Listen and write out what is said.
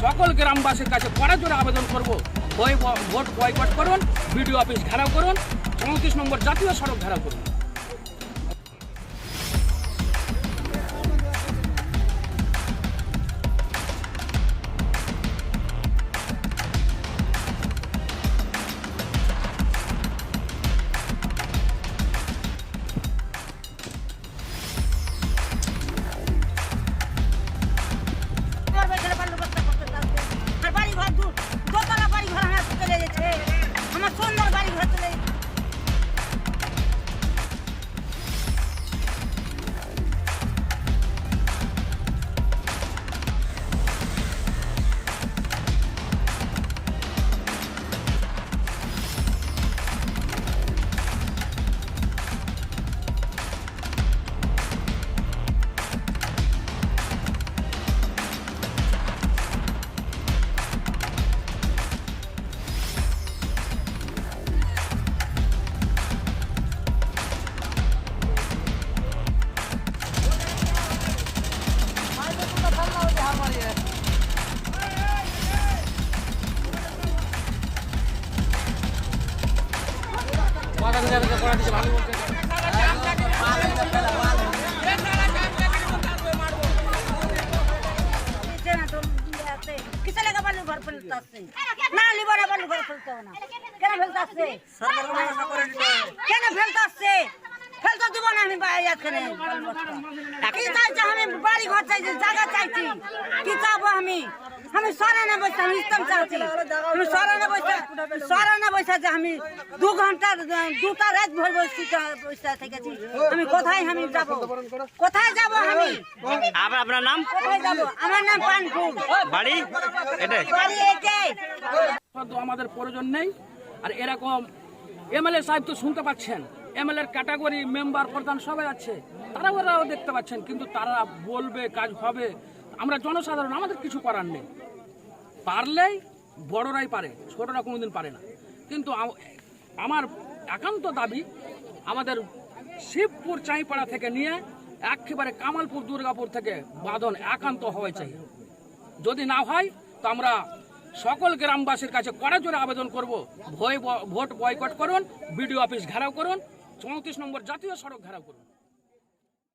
সকল গ্রামবাসীর কাছে কড়া জোরে আবেদন করব, ভোট বয়কট করুন, বিডিও অফিস ঘেরাও করুন, 34 নম্বর জাতীয় সড়ক ঘেরাও করুন। আমি সরানে বসে আমি ইসলাম চাচ্ছি, আমি সরানে বসে যে আমি 2 ঘন্টা 2টা রাত ভর বসে থেকেছি। আমি কোথায় আমি যাব, কোথায় যাব আমি? আপনার নাম? কোথায় যাব? আমার নাম পানপুর। বাড়ি এটাই? বাড়ি এটাই। আমাদের প্রয়োজন নেই। আর এরকম এমএলএ সাহেব তো শুনতে পাচ্ছেন, এমএলএর ক্যাটাগরি মেম্বার প্রধান সবাই আছে, ওরাও দেখতে পাচ্ছেন, কিন্তু তারা বলবে কাজ হবে। আমরা জনসাধারণ, আমাদের কিছু করার নেই। পারলেই বড়রাই পারে, ছোটরা কোনোদিন পারে না। কিন্তু আমার একান্ত দাবি, আমাদের শিবপুর চাঁইপাড়া থেকে নিয়ে একেবারে কামালপুর দুর্গাপুর থেকে বাঁধন একান্ত হওয়াই চাই। যদি না হয় তো আমরা সকল গ্রামবাসীর কাছে কড়া জোরে আবেদন করব, ভোট বয়কট করুন, বিডিও অফিস ঘেরাও করুন, 34 নম্বর জাতীয় সড়ক ঘেরাও করুন।